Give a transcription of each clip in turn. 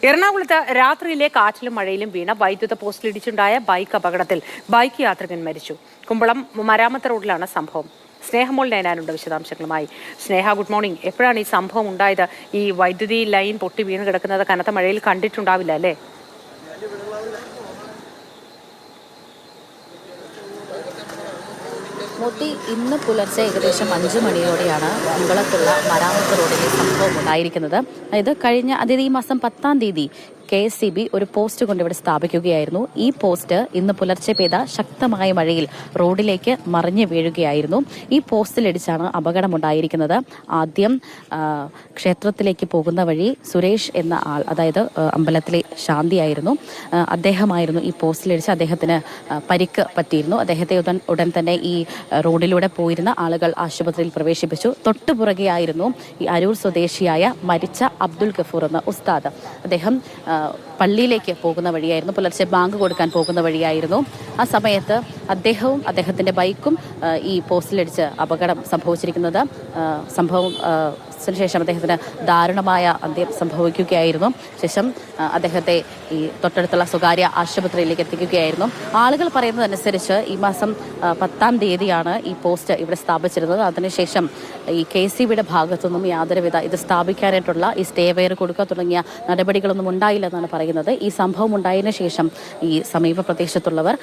എറണാകുളത്ത് രാത്രിയിലെ കാറ്റിലും മഴയിലും വീണ വൈദ്യുത പോസ്റ്റിലിടിച്ചുണ്ടായ ബൈക്ക് അപകടത്തിൽ ബൈക്ക് യാത്രികൻ മരിച്ചു. കുമ്പളം മരാമത്ത് റോഡിലാണ് സംഭവം. സ്നേഹമോൾ നേനാനുണ്ട് വിശദാംശങ്ങളുമായി. സ്നേഹ, ഗുഡ് മോർണിംഗ്. എപ്പോഴാണ് ഈ സംഭവം ഉണ്ടായത്? ഈ വൈദ്യുതി ലൈൻ പൊട്ടി വീണ് കിടക്കുന്നത് കനത്ത മഴയിൽ കണ്ടിട്ടുണ്ടാവില്ല അല്ലേ? മോട്ടി, ഇന്ന് പുലർച്ചെ ഏകദേശം 5 മണിയോടെയാണ് കുമ്പളത്തുള്ള മരാമത്ത് റോഡിലെ സംഭവം ഉണ്ടായിരിക്കുന്നത്. അതായത് ഈ മാസം 10-ാം തീയതി KSEB ഒരു പോസ്റ്റ് കൊണ്ട് ഇവിടെ സ്ഥാപിക്കുകയായിരുന്നു. ഈ പോസ്റ്റ് ഇന്ന് പുലർച്ചെ പെയ്ത ശക്തമായ മഴയിൽ റോഡിലേക്ക് മറിഞ്ഞു വീഴുകയായിരുന്നു. ഈ പോസ്റ്റിലിടിച്ചാണ് അപകടമുണ്ടായിരിക്കുന്നത്. ആദ്യം ക്ഷേത്രത്തിലേക്ക് പോകുന്ന വഴി സുരേഷ് എന്ന ആൾ, അതായത് അമ്പലത്തിലെ ശാന്തിയായിരുന്നു, അദ്ദേഹമായിരുന്നു ഈ പോസ്റ്റിലിടിച്ച് അദ്ദേഹത്തിന് പരിക്ക് പറ്റിയിരുന്നു. അദ്ദേഹത്തെ ഉടൻ തന്നെ ഈ റോഡിലൂടെ പോയിരുന്ന ആളുകൾ ആശുപത്രിയിൽ പ്രവേശിപ്പിച്ചു. തൊട്ടുപുറകെയായിരുന്നു ഈ അരൂർ സ്വദേശിയായ മരിച്ച അബ്ദുൽ ഗഫൂർ എന്ന ഉസ്താദ്. അദ്ദേഹം പള്ളിയിലേക്ക് പോകുന്ന വഴിയായിരുന്നു, പുലർച്ചെ ബാങ്ക് കൊടുക്കാൻ പോകുന്ന വഴിയായിരുന്നു. ആ സമയത്ത് അദ്ദേഹവും അദ്ദേഹത്തിന്റെ ബൈക്കും ഈ പോസ്റ്റിലിടിച്ച് അപകടം സംഭവിച്ചിരിക്കുന്നത്. ശേഷം അദ്ദേഹത്തിന് ദാരുണമായ അന്ത്യം സംഭവിക്കുകയായിരുന്നു. ശേഷം അദ്ദേഹത്തെ ഈ തൊട്ടടുത്തുള്ള സ്വകാര്യ ആശുപത്രിയിലേക്ക് എത്തിക്കുകയായിരുന്നു. ആളുകൾ പറയുന്നതനുസരിച്ച് ഈ മാസം 10-ാം തീയതിയാണ് ഈ പോസ്റ്റ് ഇവിടെ സ്ഥാപിച്ചിരുന്നത്. അതിനുശേഷം ഈ KSEBയുടെ ഭാഗത്തുനിന്നും യാതൊരുവിധ ഇത് സ്ഥാപിക്കാനായിട്ടുള്ള ഈ സ്റ്റേ വെയർ കൊടുക്കുക തുടങ്ങിയ നടപടികളൊന്നും ഉണ്ടായില്ലെന്നാണ് പറയുന്നത്. ഈ സംഭവം ഉണ്ടായതിനു ശേഷം ഈ സമീപ പ്രദേശത്തുള്ളവർ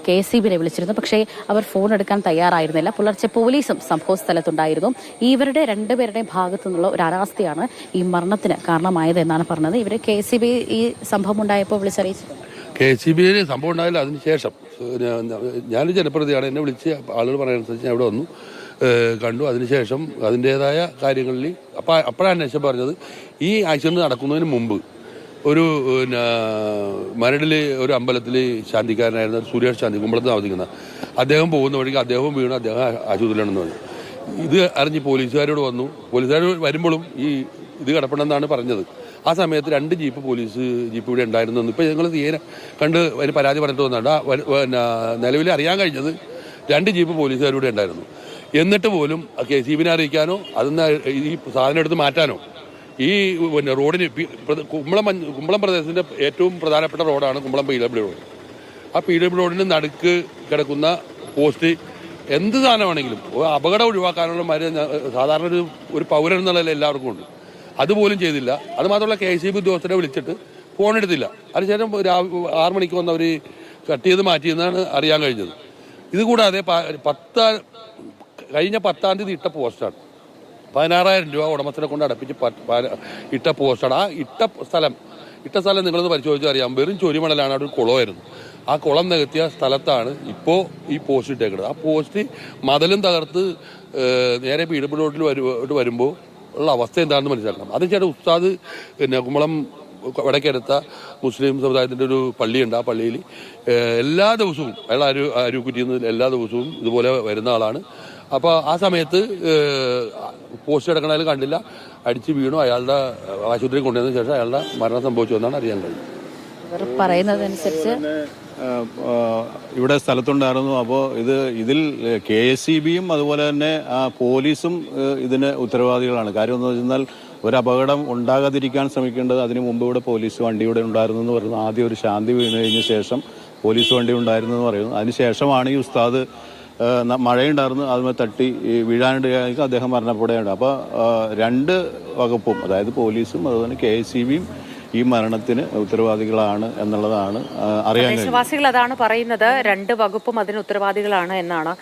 KSEBിനെ വിളിച്ചിരുന്നു. പക്ഷേ അവർ ഫോൺ എടുക്കാൻ തയ്യാറായിരുന്നില്ല. പുലർച്ചെ പോലീസും സംഭവ സ്ഥലത്തുണ്ടായിരുന്നു. ഇവരുടെ രണ്ടുപേരുടെയും ഭാഗത്തു നിന്നുള്ള ഒരു അനാസ്ഥയാണ് ഈ മരണത്തിന് കാരണമായത് എന്നാണ് പറഞ്ഞത്. ഇവർ KSEB ഈ സംഭവം ഉണ്ടായപ്പോൾ വിളിച്ചറിയിച്ചിട്ടുണ്ട്. KSEBയിൽ സംഭവം ഉണ്ടായില്ല. അതിനുശേഷം ഞാനൊരു ജനപ്രതിയാണ്, എന്നെ വിളിച്ച് ആളുകൾ പറയുന്നതനുസരിച്ച് ഞാൻ ഇവിടെ വന്നു കണ്ടു. അതിനുശേഷം അതിൻ്റേതായ കാര്യങ്ങളിൽ അപ്പോഴാണ് അന്വേഷണം പറഞ്ഞത്. ഈ ആക്സിഡന്റ് നടക്കുന്നതിന് മുമ്പ് ഒരു മരടിൽ ഒരു അമ്പലത്തിൽ ശാന്തിക്കാരനായിരുന്ന സുരേഷ് ശാന്തി, കുമ്പളത്ത് താമസിക്കുന്ന അദ്ദേഹം പോകുന്ന വഴിക്ക് അദ്ദേഹം വീണ് അദ്ദേഹം ആശുപത്രിയിലാണെന്ന് പറഞ്ഞു. ഇത് അറിഞ്ഞ് പോലീസുകാരോട് വന്നു. പോലീസുകാർ വരുമ്പോഴും ഇത് കിടപ്പണമെന്നാണ് പറഞ്ഞത്. ആ സമയത്ത് 2 ജീപ്പ് ഇവിടെ ഉണ്ടായിരുന്നു. ഇപ്പോൾ ഞങ്ങൾ തീരെ കണ്ട് അതിന് പരാതി പറഞ്ഞിട്ട് വന്നിട്ട് നിലവിൽ അറിയാൻ കഴിഞ്ഞത് 2 ജീപ്പ് പോലീസുകാരിവിടെ ഉണ്ടായിരുന്നു. എന്നിട്ട് പോലും KSEBിനെ അറിയിക്കാനോ അതിന് ഈ സാധനം എടുത്ത് മാറ്റാനോ ഈ റോഡിന് കുമ്പളം പ്രദേശത്തിൻ്റെ ഏറ്റവും പ്രധാനപ്പെട്ട റോഡാണ് കുമ്പളം PW റോഡ്. ആ PW റോഡിന് നടുക്ക് കിടക്കുന്ന പോസ്റ്റ് എന്ത് സാധനമാണെങ്കിലും അപകടം ഒഴിവാക്കാനുള്ള സാധാരണ ഒരു പൗരൻ എന്നുള്ളതിൽ എല്ലാവർക്കും ഉണ്ട്. അതുപോലും ചെയ്തില്ല. അതുമാത്രമല്ല KSEB ഉദ്യോഗസ്ഥരെ വിളിച്ചിട്ട് ഫോൺ എടുത്തില്ല. അതിനുശേഷം 6 മണിക്ക് വന്ന് അവർ കട്ട് ചെയ്ത് മാറ്റിയെന്നാണ് അറിയാൻ കഴിഞ്ഞത്. ഇതുകൂടാതെ കഴിഞ്ഞ 10-ാം തീയതി ഇട്ട പോസ്റ്റാണ്. 16,000 രൂപ ഉടമസ്ഥനെ കൊണ്ട് അടപ്പിച്ച് ഇട്ട പോസ്റ്റാണ്. ആ ഇട്ട സ്ഥലം നിങ്ങളൊന്ന് പരിശോധിച്ചാൽ അറിയാം. വെറും ചൊരിമണലാണ്. അവിടെ ഒരു കുളമായിരുന്നു. ആ കുളം നികത്തിയ സ്ഥലത്താണ് ഇപ്പോൾ ഈ പോസ്റ്റ് ഇട്ടേക്കുന്നത്. ആ പോസ്റ്റ് മതിലും തകർത്ത് നേരെ PW റോഡിൽ വരുമ്പോൾ ഉള്ള അവസ്ഥ എന്താണെന്ന് മനസ്സിലാക്കണം. അതിനുശേഷം ഉസ്താദ് കുമ്പളം വടക്കെടുത്ത മുസ്ലിം സമുദായത്തിൻ്റെ ഒരു പള്ളിയുണ്ട്. ആ പള്ളിയിൽ എല്ലാ ദിവസവും അയാൾ അരുക്കുറ്റിന്ന് എല്ലാ ദിവസവും ഇതുപോലെ വരുന്ന ആളാണ്. അപ്പോൾ ആ സമയത്ത് പോസ്റ്റ് കിടക്കണതിൽ കണ്ടില്ല, അടിച്ച് വീണു. അയാളുടെ ആശുപത്രിയിൽ കൊണ്ടുവന്നതിന് ശേഷം അയാളുടെ മരണം സംഭവിച്ചു എന്നാണ് അറിയാൻ കഴിഞ്ഞത്. പറയുന്നതനുസരിച്ച് ഇവിടെ സ്ഥലത്തുണ്ടായിരുന്നു. അപ്പോൾ ഇതിൽ KSEBയും അതുപോലെ തന്നെ പോലീസും ഇതിന് ഉത്തരവാദികളാണ്. കാര്യം എന്ന് വെച്ചാൽ ഒരു അപകടം ഉണ്ടാകാതിരിക്കാൻ ശ്രമിക്കേണ്ടത് അതിന് മുമ്പ് ഇവിടെ പോലീസ് വണ്ടി ഇവിടെ ഉണ്ടായിരുന്നു എന്ന് പറയുന്നു. ആദ്യം ഒരു ശാന്തി വീണ് കഴിഞ്ഞ ശേഷം പോലീസ് വണ്ടി ഉണ്ടായിരുന്നു എന്ന് പറയുന്നു. അതിനുശേഷമാണ് ഈ ഉസ്താദ് മഴയുണ്ടായിരുന്നു, അതുമായി തട്ടി വീഴാനിടയായി അദ്ദേഹം മരണപ്പെടുകയുണ്ട്. അപ്പോൾ 2 വകുപ്പും, അതായത് പോലീസും അതുപോലെ KSEBയും ഈ മരണത്തിന് ഉത്തരവാദികളാണ് എന്നുള്ളതാണ് അറിയാൻ കഴിയുന്നത്. പ്രദേശവാസികൾ അതാണ് പറയുന്നത്. 2 വകുപ്പും അതിന് ഉത്തരവാദികളാണ് എന്നാണ്.